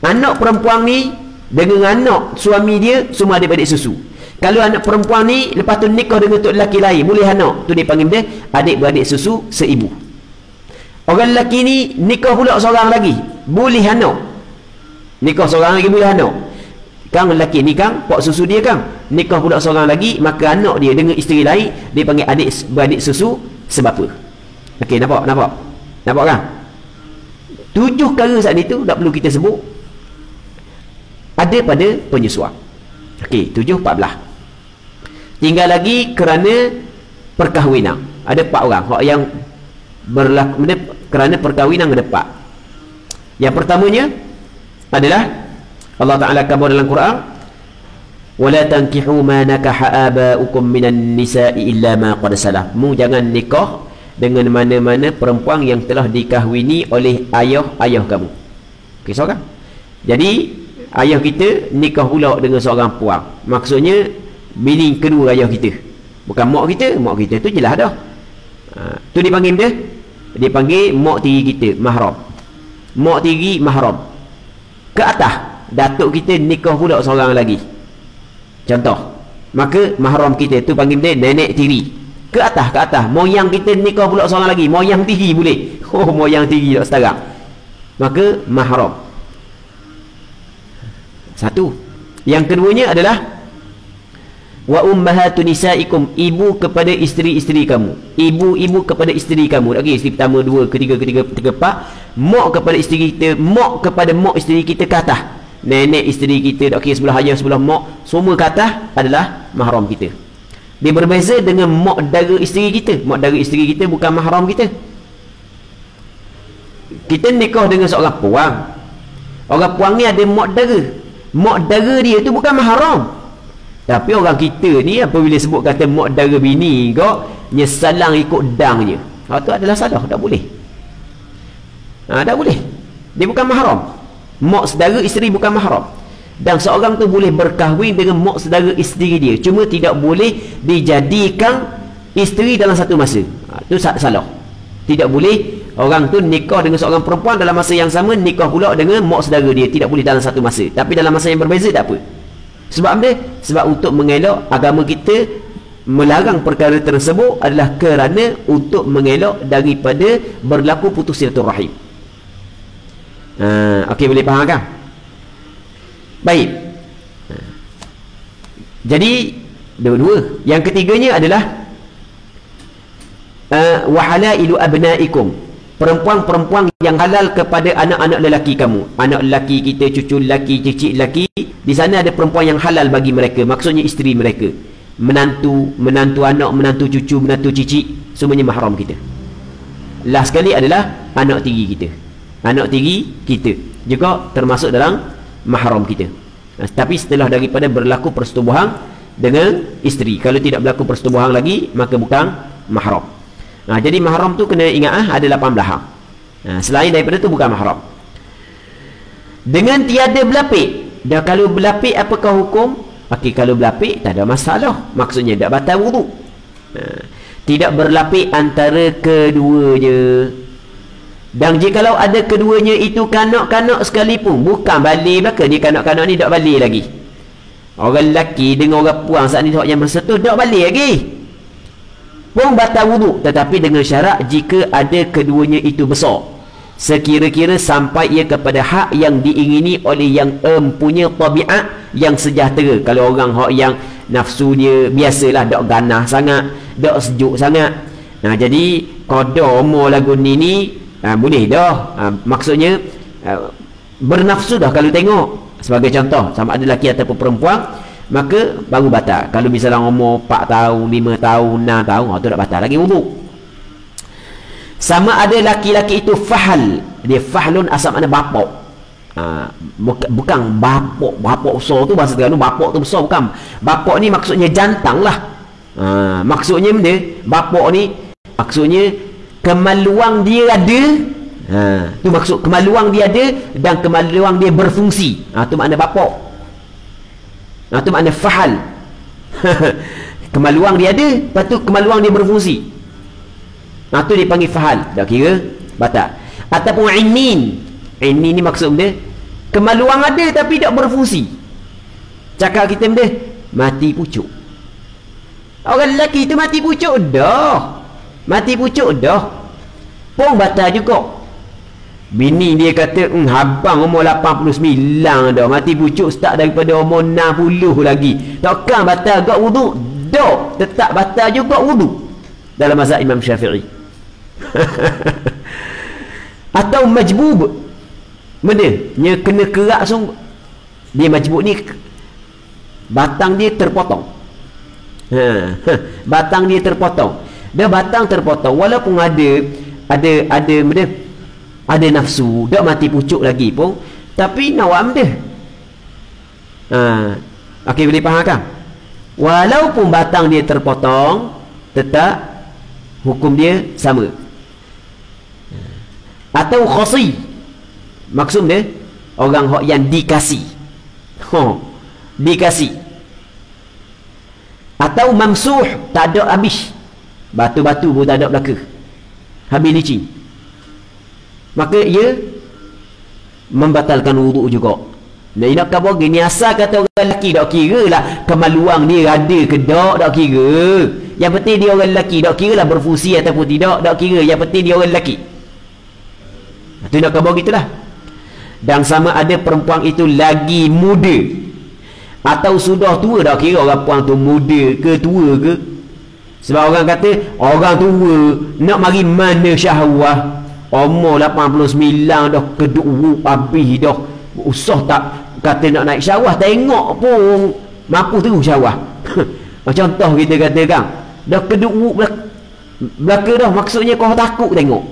Anak perempuan ni dengan anak suami dia semua adik-beradik susu. Kalau anak perempuan ni lepas tu nikah dengan tok lelaki lain, boleh anak tu dia panggil dia adik-beradik susu seibu. Orang lelaki ni nikah pula seorang lagi, boleh anak. Nikah seorang lagi boleh anak. Kang lelaki ni kang pak susu dia kang, nikah pula seorang lagi, maka anak dia dengan isteri lain dia panggil adik-beradik susu sebapa. Okey, nampak kan? 7 perkara saat itu tak perlu kita sebut, ada pada penyusuan. Okey, 7 14. Tinggal lagi kerana perkahwinan. Ada 4 orang hak yang berlaku kerana perkahwinan, ada 4. Yang pertamanya adalah Allah Ta'ala kabar dalam Quran, wala tankihu ma nakaha aba'ukum minan nisa'i illa ma qad salaf. Mu jangan nikah dengan mana-mana perempuan yang telah dikahwini oleh ayah-ayah kamu. Okey, seorang. Jadi ayah kita nikah pula dengan seorang puang, maksudnya bini kedua ayah kita, bukan mak kita. Mak kita tu jelas dah, tu dipanggil dia, dipanggil mak tiri kita, mahram. Mak tiri mahram. Ke atas datuk kita nikah pula seorang lagi, contoh, maka mahram kita tu panggil dia nenek tiri. Ke atas moyang kita nikah pula seorang lagi, moyang tiri boleh. Oh, moyang tiri tak setara, maka mahram. Satu. Yang keduanya adalah wa ummahatu nisaikum, ibu kepada isteri-isteri kamu. Ibu-ibu kepada isteri kamu. Lagi isteri pertama, dua, ketiga, empat. Mak kepada isteri kita, mak kepada mak isteri kita ke atas. Nenek isteri kita, okey, sebelah ayah, sebelah mak, semua ke atas adalah mahram kita. Dia berbeza dengan mak dara isteri kita. Mak dara isteri kita bukan mahram kita. Kita nikah dengan seorang puang. Orang puang ni ada mak dara. Mak dara dia tu bukan mahram. Tapi orang kita ni apabila sebut kata mak dara bini kau, nyesalang ikut dangnya. Itu adalah salah, tak boleh. Tak boleh. Dia bukan mahram. Mak saudara isteri bukan mahram. Dan seorang tu boleh berkahwin dengan mak saudara isteri dia, cuma tidak boleh dijadikan isteri dalam satu masa. Itu salah. Tidak boleh orang tu nikah dengan seorang perempuan dalam masa yang sama nikah pula dengan mak saudara dia. Tidak boleh dalam satu masa. Tapi dalam masa yang berbeza tak apa. Sebab apa? Sebab untuk mengelak, agama kita melarang perkara tersebut adalah kerana untuk mengelak daripada berlaku putus silaturahim. Okey, boleh faham kan? Baik. Jadi dua-dua. Yang ketiganya adalah wahalailu abnaikum, perempuan-perempuan yang halal kepada anak-anak lelaki kamu. Anak lelaki kita, cucu lelaki, cicit lelaki, di sana ada perempuan yang halal bagi mereka, maksudnya isteri mereka. Menantu anak, menantu cucu, menantu cicit, semuanya mahram kita. Last sekali adalah anak tiri kita. Anak tiri kita juga termasuk dalam mahram kita. Tapi setelah daripada berlaku persetubuhan dengan isteri. Kalau tidak berlaku persetubuhan lagi, maka bukan mahram. Jadi mahram tu kena ingat ada 18. Selain daripada tu bukan mahram. Dengan tiada berlapik. Dah kalau berlapik apakah hukum? Okey, kalau berlapik tak ada masalah. Maksudnya tak batal wudu. Tidak berlapik antara keduanya. Dan jikalau ada keduanya itu kanak-kanak sekalipun, bukan balik belakang, dia kanak-kanak ni tak balik lagi. Orang lelaki dengan orang puang saat ni yang bersetuh tak balik lagi, pun batal wudu. Tetapi dengan syarat jika ada keduanya itu besar, sekira-kira sampai ia kepada hak yang diingini oleh yang mempunyai tabiat yang sejahtera. Kalau orang hak yang nafsunya biasalah, tak ganas sangat, tak sejuk sangat, jadi qada umur lagu ni boleh dah. Maksudnya bernafsu dah kalau tengok. Sebagai contoh, sama ada lelaki ataupun perempuan, maka baru batal. Kalau misalnya umur 4 tahun, 5 tahun, 6 tahun, itu tak batal lagi wudu. Sama ada laki-laki itu fahal. Dia fahlun asal mana bapak. Bukan bapak besar tu, bahasa Terengganu bapak tu besar, bukan. Bapak ni maksudnya jantang lah. Maksudnya benda bapak ni maksudnya kemaluan dia ada. Tu maksud kemaluan dia ada dan kemaluan dia berfungsi. Tu makna bapak. Tu makna fahal. Kemaluan dia ada, lepas tu kemaluan dia berfungsi. Tu dipanggil fahal. Tak kira batal. Ataupun inin. Inin ni maksud dia kemaluan ada tapi tak berfungsi. Cakap kita benda mati pucuk. Orang lelaki tu mati pucuk dah. Mati pucuk dah, pun batal juga. Bini dia kata, abang umur 89 dah, mati pucuk start daripada umur 60 lagi, takkan batal juga wudu? Dah, tetap batal juga wudu dalam mazhab Imam Syafi'i. Atau majbub. benda nya kena kerak sungguh. Dia majbuk ni batang dia terpotong. Batang dia terpotong. Dah batang terpotong walaupun ada benda, ada nafsu, dak mati pucuk lagi pun, tapi nawam dia. Okey, boleh faham kan? Walaupun batang dia terpotong, tetap hukum dia sama. Atau khasi, maksud dia orang yang dikasih. Dikasih. Atau mamsuh, tak ada habis, batu-batu pun tak ada belaka, habis licin, maka ia membatalkan wuduk juga. Dan nak kata gini, asal kata orang lelaki tak kira lah kemaluan dia ada ke tak kira. Yang penting dia orang lelaki, tak kira lah berfusi ataupun tidak, tak kira, yang penting dia orang lelaki. Itu nak kata gitulah. Dan sama ada perempuan itu lagi muda atau sudah tua, tak kira orang perempuan tu muda ke tua ke. Sebab orang kata orang tua nak mari mana syahwah, umur 89 dah, keduk habis dah, usah tak kata nak naik syahwah, tengok pun mampu terus syahwah. Contoh kita katakan dah keduk belaka dah, maksudnya kau takut tengok.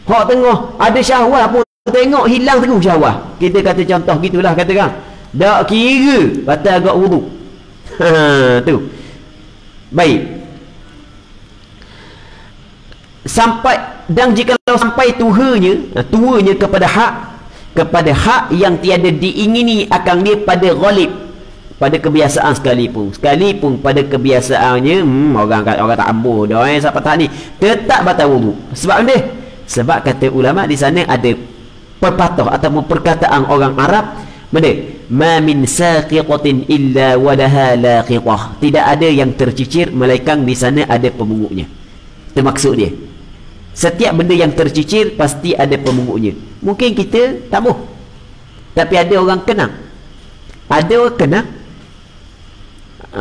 Hak tengok ada syahwah pun tengok hilang terus syahwah. Kita kata contoh gitulah, katakan tak kira batal agak wuduk. Tu. Baik. Sampai, dan jika sampai tuanya kepada hak yang tiada diingini akan dia pada ghalib, pada kebiasaan sekalipun pada kebiasaannya orang tak ambil dah siapa tak ni, tetap batal wuduk. Sebab dia, sebab kata ulama di sana ada pepatah ataupun perkataan orang Arab, ma min saqiqatin illa walaha laqiqah, tidak ada yang tercicir melainkan di sana ada pemungutnya. Itu maksud dia. Setiap benda yang tercicir pasti ada pemungutnya. Mungkin kita tak mahu, tapi ada orang kenang, ada orang kenang.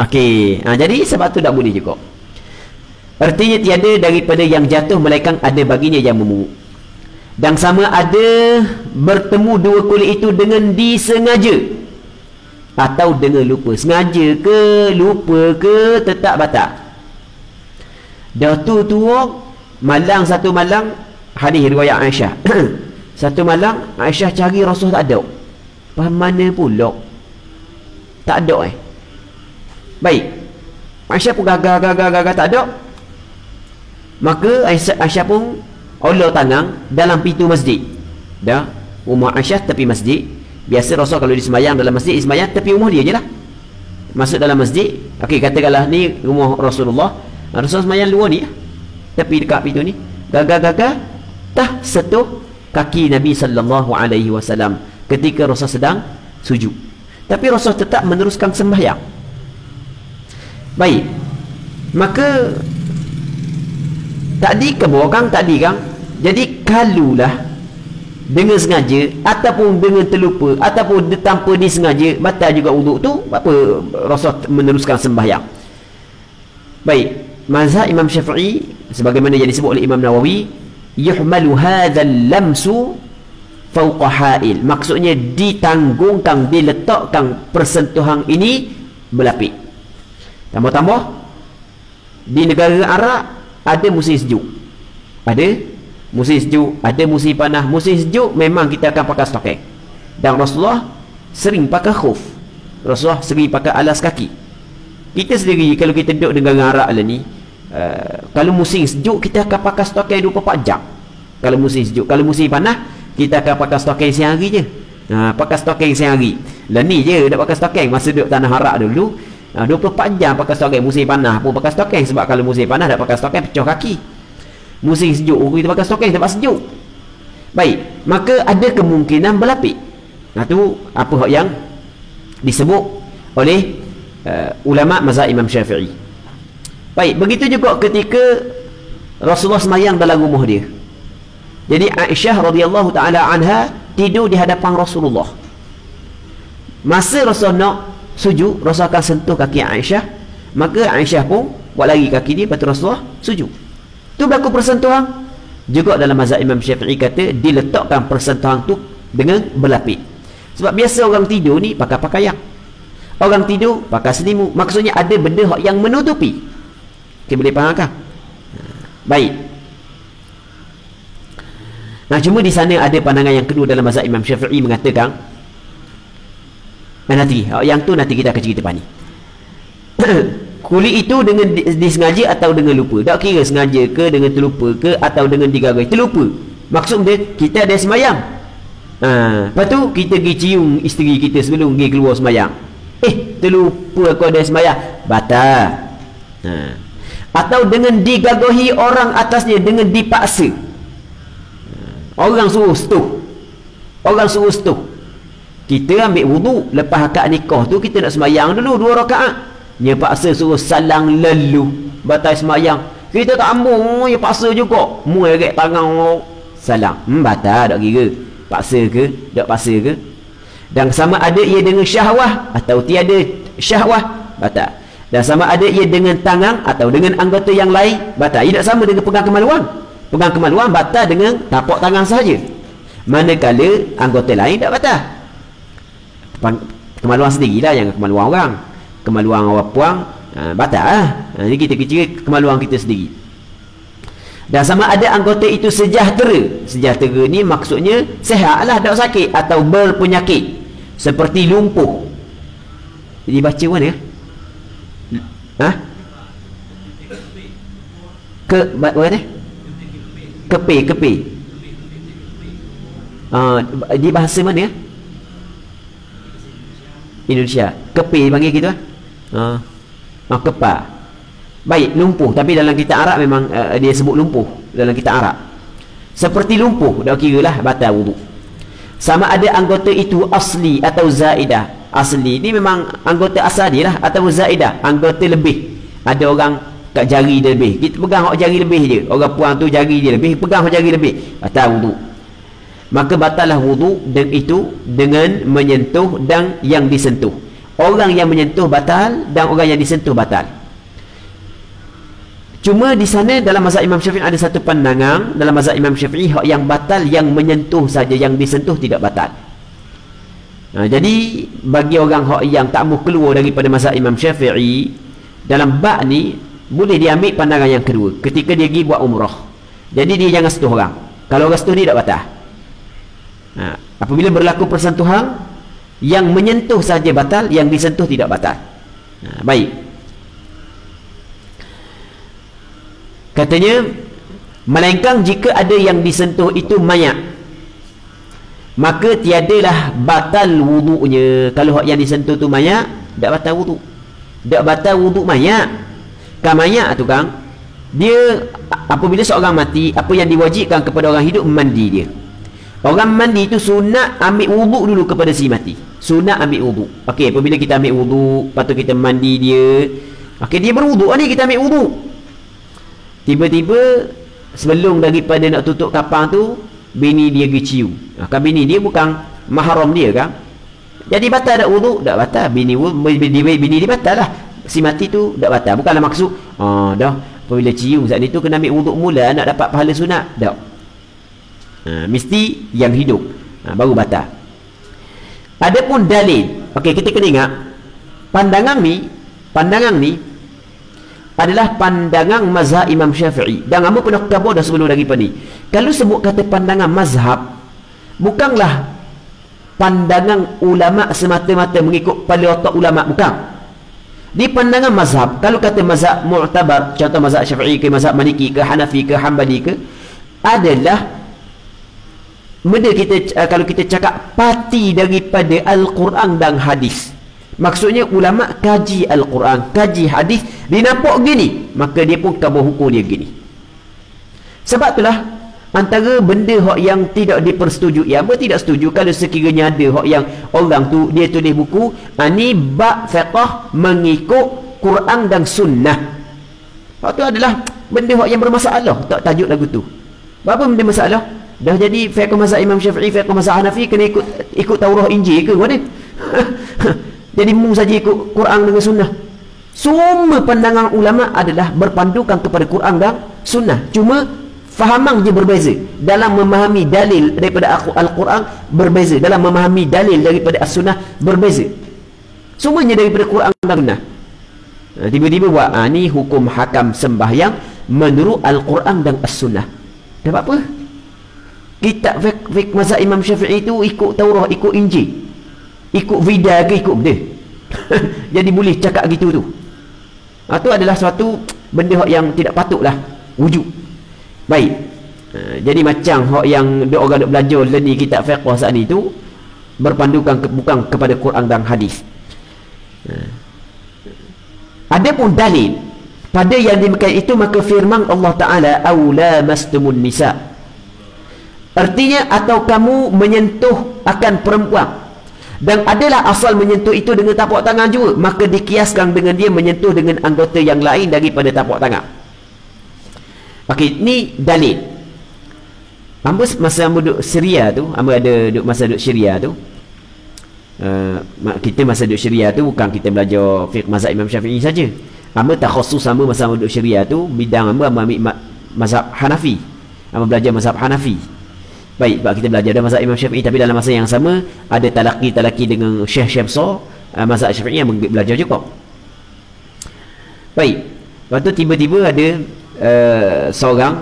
Okey, jadi sebab tu tak boleh juga. Artinya tiada daripada yang jatuh melainkan ada baginya yang memungut. Dan sama ada bertemu dua kulit itu dengan disengaja atau dengan lupa. Sengaja ke lupa ke tetap batal. Dah tua malang, satu malang, hadis riwayat Aisyah. Satu malang Aisyah cari Rasul tak ada. Mana pula tak ada. Baik, Aisyah pun gagal tak ada. Maka Aisyah pun Allah tangan dalam pintu masjid. Dah, rumah Aisyah tepi masjid. Biasa Rasul kalau disembayang dalam masjid, sembayang tepi rumah dia je lah. Masuk dalam masjid, okey, katakanlah ni rumah Rasulullah, Rasul sembayang luar ni, tepi dekat pintu ni. Gagal tah sentuh kaki Nabi sallallahu alaihi wasallam ketika Rasul sedang sujud. Tapi Rasul tetap meneruskan sembahyang. Baik, maka tadi kan, jadi kalulah dengan sengaja ataupun dengan terlupa ataupun tanpa disengaja, batal juga wuduk tu. Apa Rasul meneruskan sembahyang. Baik, mazhab Imam Syafi'i sebagaimana yang disebut oleh Imam Nawawi, yuhmalu hadzal lamsu fawqa ha'il, maksudnya ditanggungkan, diletakkan persentuhan ini berlapik. Tambah-tambah di negara Arab ada musim sejuk, ada musim sejuk, ada musim panas. Musim sejuk memang kita akan pakai stokeng, dan Rasulullah sering pakai khuf, Rasulullah sering pakai alas kaki. Kita sendiri kalau kita duduk dengan Arab lah ni, kalau musim sejuk kita akan pakai stokeng 24 jam kalau musim sejuk. Kalau musim panas kita akan pakai stokeng siang hari je. Pakai stokeng siang hari lah ni je nak pakai stokeng. Masa duduk tanah Arab dulu 24 jam pakai stokeng. Musim panas pun pakai stokeng, sebab kalau musim panas nak pakai stokeng pecah kaki. Musim sejuk kita pakai stokeng sebab sejuk. Baik, maka ada kemungkinan berlapik. Tu apa yang disebut oleh ulama mazhab Imam Syafi'i. Baik, begitu juga ketika Rasulullah sembahyang dalam rumah dia. Jadi Aisyah radhiyallahu taala anha tidur di hadapan Rasulullah. Masa Rasul nak sujud, Rasul akan sentuh kaki Aisyah, maka Aisyah pun buat lari kaki dia, lepas tu Rasulullah sujud. Tu berlaku persentuhan Juga dalam mazhab Imam Syafi'i kata diletakkan persentuhan tu dengan berlapis. Sebab biasa orang tidur ni pakai pakaian, orang tidur pakai selimut, maksudnya ada benda yang menutupi. Okay, boleh faham kan? Baik. Nah, cuma di sana ada pandangan yang kedua dalam mazhab Imam Syafi'i mengatakan, nanti yang tu nanti kita akan cerita depan ni. Kulit itu dengan disengaja atau dengan lupa. Tak kira sengaja ke, dengan terlupa ke, atau dengan digagai. Terlupa. Maksud dia, kita ada semayang. Lepas tu, kita pergi cium isteri kita sebelum pergi keluar semayang. Terlupa aku ada semayang. Batal. Atau dengan digagahi orang atasnya, dengan dipaksa. Orang suruh stop. Orang suruh stop. Kita ambil wuduk. Lepas akad nikah tu, kita nak semayang dulu 2 rakaat. Dia paksa suruh salang lalu, batal semayang. Kita tak ambung, dia paksa juga. Muai agak tangan salang. Batal tak kira. Paksa ke, tak paksa ke. Dan sama ada ia dengan syahwah atau tiada syahwah, batal. Dan sama ada ia dengan tangan atau dengan anggota yang lain, batal. Ia tak sama dengan pegang kemaluan. Pegang kemaluan batal dengan tapak tangan sahaja. Manakala anggota lain tak batal. Kemaluan sendirilah, yang kemaluan orang. Kemaluan orang puang batal lah. Jadi kita kira kemaluan kita sendiri. Dan sama ada anggota itu sejahtera. Sejahtera ni maksudnya sihat lah, tak sakit atau berpenyakit, seperti lumpuh. Jadi baca mana? Mana? Kepe. Di bahasa mana? Indonesia. Kepe panggil gitu lah. Kepa. Baik, lumpuh. Tapi dalam kitab Arab memang dia sebut lumpuh dalam kitab Arab. Seperti lumpuh, dah kira lah batal wuduk. Sama ada anggota itu asli atau zaidah. Asli ni memang anggota asal dia lah, atau zaidah, anggota lebih. Ada orang kat jari dia lebih, kita pegang hak jari lebih je. Orang puang tu jari dia lebih, pegang hak jari lebih, batal wuduk. Maka batallah wuduk, dan itu dengan menyentuh dan yang disentuh. Orang yang menyentuh batal, dan orang yang disentuh batal. Cuma di sana dalam mazhab Imam Syafi'i ada satu pandangan. Dalam mazhab Imam Syafi'i, hak yang batal yang menyentuh saja, yang disentuh tidak batal. Jadi bagi orang hak yang tak mahu keluar daripada mazhab Imam Syafi'i, dalam bab ni boleh diambil pandangan yang kedua. Ketika dia pergi buat umrah, jadi dia jangan sentuh orang. Kalau orang sentuh, dia tak batal. Apabila berlaku persentuhan, yang menyentuh saja batal, yang disentuh tidak batal. Baik. Katanya, melainkan jika ada yang disentuh itu mayat, maka tiadalah batal wuduknya. Kalau yang disentuh tu mayat, tak batal wuduk. Tak batal wuduk mayat. Kan mayat tu kan, dia apabila seorang mati, apa yang diwajibkan kepada orang hidup? Mandi dia. Orang mandi itu sunat ambil wuduk dulu kepada si mati. Sunat ambil wuduk. Okey, apabila kita ambil wuduk, lepas tu kita mandi dia. Okey, dia berwuduk ni, kita ambil wuduk. Tiba-tiba sebelum daripada nak tutup kapang tu, bini dia pergi cium. Kan bini dia bukan mahram dia kan. Jadi batal tak wuduk? Tak batal. Bini dia batal lah. Si mati tu tak batal. Bukanlah maksud dah apabila cium saat ni tu kena ambil wuduk mula nak dapat pahala sunat. Tak. Mesti yang hidup baru batal. Adapun dalil, okey, kita kena ingat pandangan ni adalah pandangan mazhab Imam Syafi'i. Dan kamu pernah khabar dah sebelum daripada ni. Kalau sebut kata pandangan mazhab, bukanlah pandangan ulama semata-mata mengikut pada otak ulama, bukan. Di pandangan mazhab, kalau kata mazhab mu'tabar, contoh mazhab Syafi'i ke, mazhab Maliki ke, Hanafi ke, Hanbali ke, adalah benda kita, kalau kita cakap parti daripada Al-Quran dan hadis. Maksudnya ulama kaji Al-Quran, kaji hadis, dia nampak gini, maka dia pun khabar hukum dia gini. Sebab itulah antara benda hak yang tidak dipersetujui, apa tidak setuju kalau sekiranya ada hak yang orang tu dia tulis buku, ni bab fiqh mengikut Quran dan sunnah. Hak tu adalah benda hak yang bermasalah, tak tajuk lagu tu. Apa benda masalah? Dah jadi fiqh mazhab Imam Syafi'i, fiqh mazhab Hanafi, kena ikut Taurah Injil ke mana? Jadi mu saja ikut Quran dengan sunnah. Semua pandangan ulama adalah berpandukan kepada Quran dan sunnah. Cuma fahaman je berbeza dalam memahami dalil daripada Al-Quran, berbeza dalam memahami dalil daripada As-Sunnah, berbeza semuanya daripada Quran dan Sunnah. Tiba-tiba buat ni hukum hakam sembahyang menurut Al-Quran dan As-Sunnah. Dapat apa? Kitab fiqh mazhab Imam Syafi'i itu ikut Taurah, ikut Injil, ikut Vida ke ikut benda. Jadi boleh cakap gitu tu. Itu adalah suatu benda yang tidak patutlah wujud. Baik. Jadi macam hak yang duk orang duk belajar ni kitab fiqh saat ni tu berpandukan bukan kepada Quran dan hadis. Adapun dalil pada yang demikian itu, maka firman Allah Taala aula mastumun nisa, artinya atau kamu menyentuh akan perempuan, dan adalah asal menyentuh itu dengan tapak tangan juga, maka dikiaskan dengan dia menyentuh dengan anggota yang lain daripada tapak tangan. Okey, ni dalil. Hamba masa hamba duduk Syria tu, hamba ada duduk masa duduk Syria tu, kita masa duduk Syria tu bukan kita belajar fiqh mazhab Imam Syafi'i saja. Hamba takhasus hamba masa hamba duduk Syria tu, bidang hamba ambil mazhab Hanafi. Hamba belajar mazhab Hanafi. Baik, sebab kita belajar dalam mazhab Imam Syafi'i, tapi dalam masa yang sama ada talaki dengan Syekh besar mazhab Syafi'i yang belajar juga. Baik, lepas tu tiba-tiba ada seorang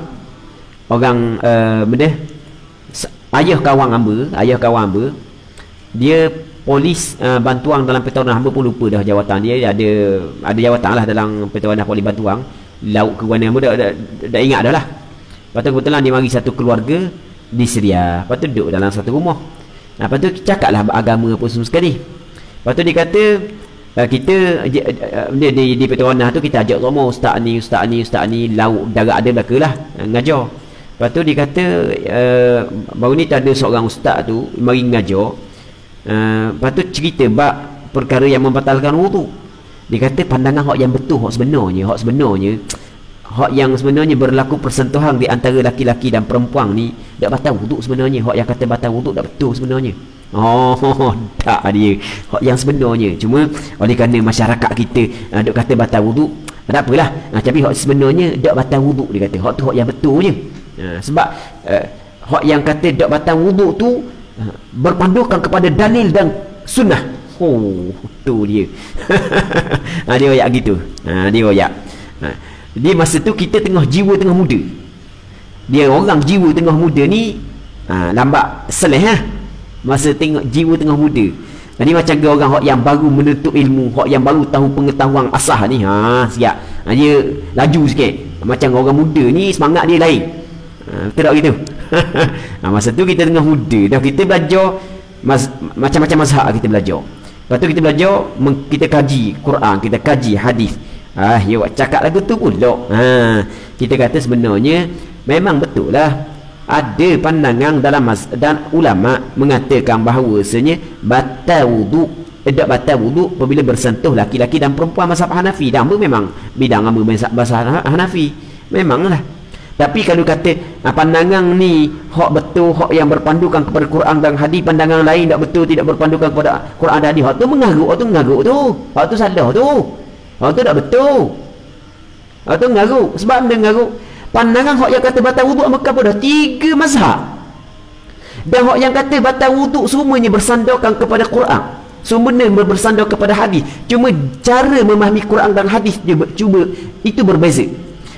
orang benda ayah kawan hamba, dia polis Bantuang dalam Pertahanan. Hamba pun lupa dah jawatan dia, ada jawatan lah dalam Pertahanan Polis Bantuang, laut ke mana, hamba dah ingat dah lah. Lepas tu kebetulan dia mari satu keluarga di Syria, lepas tu duduk dalam satu rumah. Lepas tu cakap lah agama apa semua sekali. Lepas tu dia kata kita di Pertahanan tu kita ajak semua ustaz ni laut darat ada belaka lah ngajar. Lepas tu dia kata baru ni ada seorang ustaz tu mari ngajar. Lepas tu cerita bab perkara yang membatalkan wudu. Dia kata pandangan hak yang betul, hak yang sebenarnya berlaku persentuhan di antara laki-laki dan perempuan ni tak batal wudu sebenarnya. Hak yang kata batal wudu tak betul sebenarnya. Tak dia hak yang sebenarnya, cuma oleh kerana masyarakat kita duk kata batal wudu, tak apalah. Tapi hak sebenarnya tak batal wudu, dia kata hak tu hak yang betulnya. Sebab hak yang kata tak batal wudu tu berpandukan kepada dalil dan sunnah. Tu dia. Dia royak gitu. Dia royak. Dia masa tu kita jiwa tengah muda. Dia orang jiwa tengah muda ni lambat seleh masa tengok jiwa tengah muda. Jadi macam orang hak yang baru menuntut ilmu, hak yang baru tahu pengetahuan asah ni, siap. Dia laju sikit. Macam orang muda ni semangat dia lain. Betul tak gitu? Masa tu kita tengah muda dah, kita belajar macam-macam mazhab kita belajar. Lepas tu kita belajar, kita kaji Quran, kita kaji hadis. Ya cakap lagu tu pula. Kita kata sebenarnya memang betul lah ada pandangan dalam dan ulama mengatakan bahawasanya batal wudu, tak batal wudu apabila bersentuh laki-laki dan perempuan mazhab Hanafi. Dan memang bidang mazhab Hanafi memanglah. Tapi kalau kata pandangan ni hak betul, hak yang berpandukan kepada Quran dan hadis, pandangan lain tak betul, tidak berpandukan kepada Quran dan hadis, hak tu mengarut, hak tu salah tu. Hak tu tak betul. Hak tu mengarut. Sebab dia mengarut pandangan hak yang kata batal wuduk Mekah pada 3 mazhab. Dan hak yang kata batal wuduk semuanya bersandarkan kepada Quran, semuanya bersandar kepada hadis. Cuma cara memahami Quran dan hadis dia cuba itu berbeza.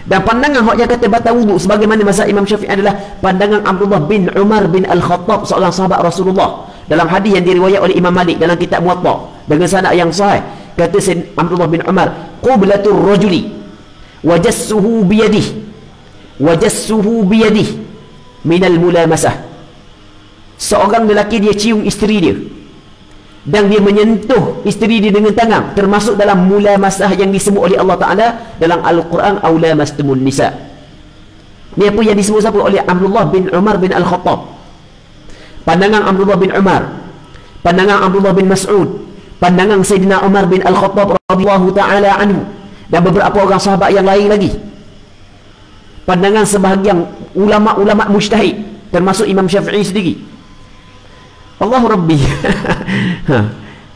Dan pandangan hak yang kata batal wuduk sebagaimana mazhab Imam Syafi'i adalah pandangan Abdullah bin Umar bin Al-Khattab, seorang sahabat Rasulullah. Dalam hadis yang diriwayat oleh Imam Malik dalam kitab Muwatta dengan sanad yang sahih, kata Sayyid Abdullah bin Umar, qublatur rajuli wajassuhu biyadih minal mulamasah. Seorang lelaki dia cium isteri dia dan dia menyentuh isteri dia dengan tangan, termasuk dalam mulamasah yang disebut oleh Allah Ta'ala dalam Al-Quran, aula mastumun nisa. Ni apa yang disebut siapa? Oleh Abdullah bin Umar bin Al-Khattab. Pandangan Abdullah bin Umar, pandangan Abdullah bin Mas'ud, pandangan Sayyidina Umar bin Al-Khattab radhiyallahu ta'ala anhu, dan beberapa orang sahabat yang lain lagi. Pandangan sebahagian ulama-ulama mujtahid termasuk Imam Syafi'i sendiri. Allahu Rabbi.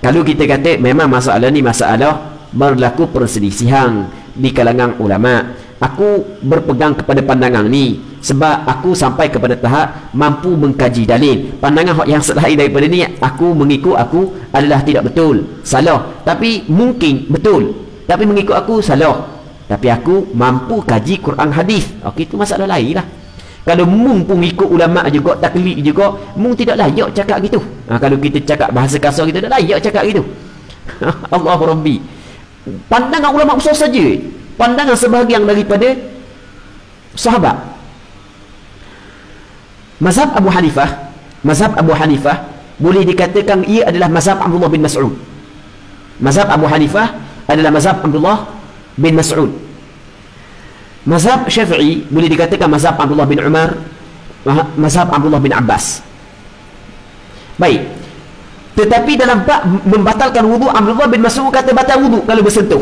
Kalau kita kata memang masalah ni masalah berlaku perselisihan di kalangan ulama, aku berpegang kepada pandangan ni, sebab aku sampai kepada tahap mampu mengkaji dalil. Pandangan hak yang selain daripada ni aku mengikut aku adalah tidak betul, salah, tapi mungkin betul, tapi mengikut aku salah, tapi aku mampu kaji Quran hadis. Okey, itu masalah lain lah. Kalau mung pun ikut ulama juga, taklid juga, mung tidak layak cakap gitu. Kalau kita cakap bahasa kasar, kita tidak layak cakap gitu. Allahu Rabbi. Pandangan ulama besar saja, pandangan sebahagian daripada sahabat. Mazhab Abu Hanifah boleh dikatakan ia adalah mazhab Abdullah bin Mas'ud. Mazhab Abu Hanifah adalah mazhab Abdullah bin Mas'ud. Mazhab Syafi'i boleh dikatakan mazhab Abdullah bin Umar, mazhab Abdullah bin Abbas. Baik. Tetapi dalam bab membatalkan wudu, Abdullah bin Mas'ud kata batal wudu kalau bersentuh.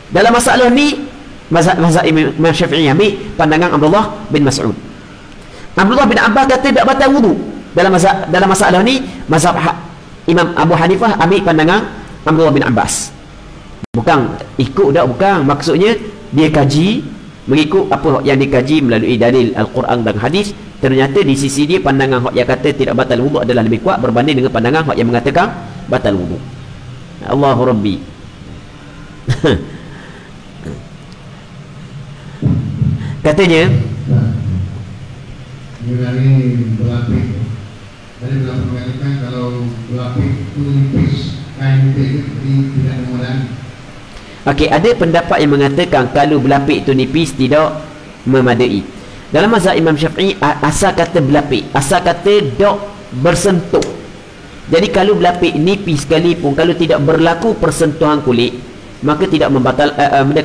Dalam masalah ni mazhab Imam Syafi'i ambil pandangan Abdullah bin Mas'ud. Abdullah bin Abbas kata tak batal wudu. Dalam masalah ni mazhab Imam Abu Hanifah ambil pandangan Abdullah bin Abbas. Bukan ikut dak, bukan, maksudnya dia kaji mengikut apa yang dikaji melalui dalil Al-Quran dan hadis. Ternyata di sisi dia pandangan hak yang kata tidak batal wudu adalah lebih kuat berbanding dengan pandangan hak yang mengatakan batal wudu. Allahu Rabbi. Katanya dari berlapis, dari berlapis mengatakan kalau berlapis itu nipis, kain nipis itu tidak memadai. Okey, ada pendapat yang mengatakan kalau berlapis itu nipis tidak memadai. Dalam mazhab Imam Syafi'i asal kata berlapis, asal kata dok bersentuh. Jadi kalau berlapis nipis sekalipun, kalau tidak berlaku persentuhan kulit, maka tidak membatal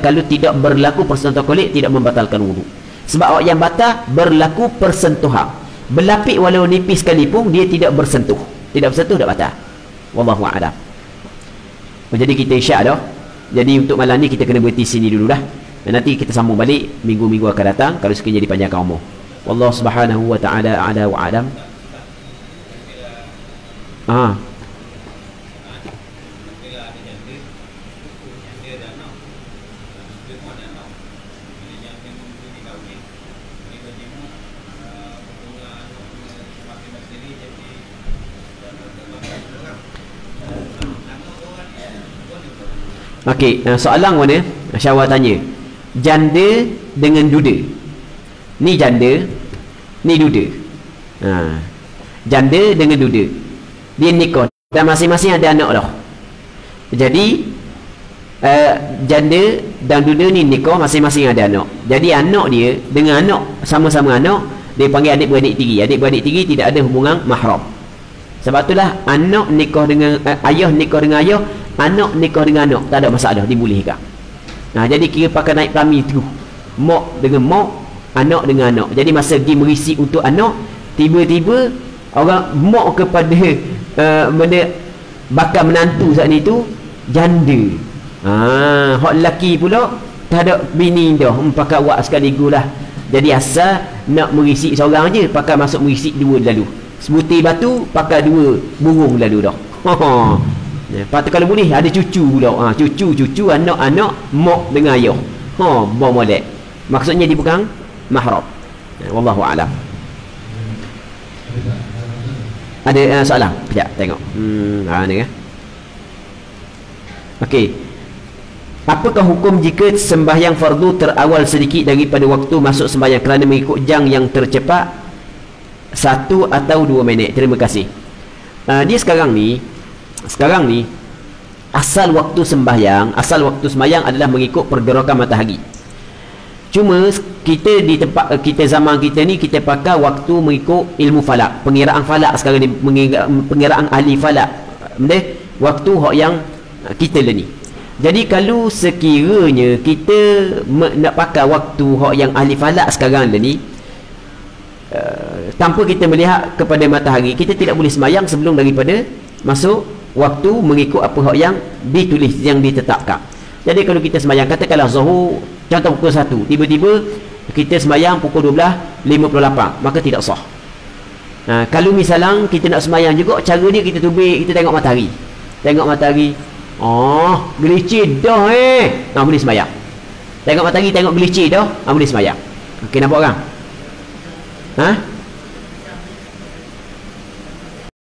kalau tidak berlaku persentuhan kulit tidak membatalkan wudu. Sebab awak yang batal berlaku persentuhan. Berlapis walau nipis sekalipun dia tidak bersentuh. Tidak bersentuh tak batal. Wallahu a'lam. Jadi kita isyak dah. Jadi untuk malam ni kita kena berhenti sini dulu dah. Dan nanti kita sambung balik minggu-minggu akan datang kalau sekiranya dipanjangkan umur. Wallahu subhanahu wa ta'ala a'la wa a'lam. Okey, soalan mana? Syawal tanya. Janda dengan duda. Ni janda, ni duda. Janda dengan duda. Dia nikah dan masing-masing ada anak dah. Jadi janda dan duda ni nikah, masing-masing ada anak. Jadi anak dia dengan anak, sama-sama anak, dia panggil adik-beradik tiri. Adik-beradik tiri tidak ada hubungan mahram. Sebab itulah anak nikah dengan ayah nikah dengan ayah, anak nikah dengan anak, tak ada masalah, dibolehkan. Jadi kira pakai naik pelami terus, mak dengan mak, anak dengan anak. Jadi masa dia merisi untuk anak, tiba-tiba orang mak kepada benda bakal menantu saat ni tu janda. Hak lelaki pula tak ada bini dah, pakai awak sekaligus lah. Jadi asal nak merisi seorang je, pakai masuk merisi dua lalu. Sebutir batu pakai dua burung lalu dah. Lepas tu kalau boleh ada cucu pula. Cucu anak-anak mak dengan ayah. Bawa molek. Maksudnya dia bukan mahram. Wallahu a'lam. Ada soalan? Sekejap tengok. Ni kan. Okey. Apakah hukum jika sembahyang fardu terawal sedikit daripada waktu masuk sembahyang kerana mengikut jam yang tercepat 1 atau 2 minit? Terima kasih. Dia sekarang ni asal waktu sembahyang adalah mengikut pergerakan matahari. Cuma kita di tempat kita zaman kita ni kita pakai waktu mengikut ilmu falak, pengiraan falak sekarang ni, pengiraan ahli falak. Waktu hak yang kita lah ni. Jadi kalau sekiranya kita nak pakai waktu hak yang ahli falak sekarang lah ni, tanpa kita melihat kepada matahari, kita tidak boleh sembahyang sebelum daripada masuk waktu mengikut apa hak yang ditulis, yang ditetapkan. Jadi kalau kita sembahyang katakanlah zuhur contoh pukul 1, tiba-tiba kita sembahyang pukul 12.58, maka tidak sah. Kalau misalnya kita nak sembahyang juga, cara dia kita tubik, kita tengok matahari, gelicir dah boleh sembahyang. Tengok matahari, tengok gelicir dah, boleh sembahyang. Okey, nampak kan? Ha?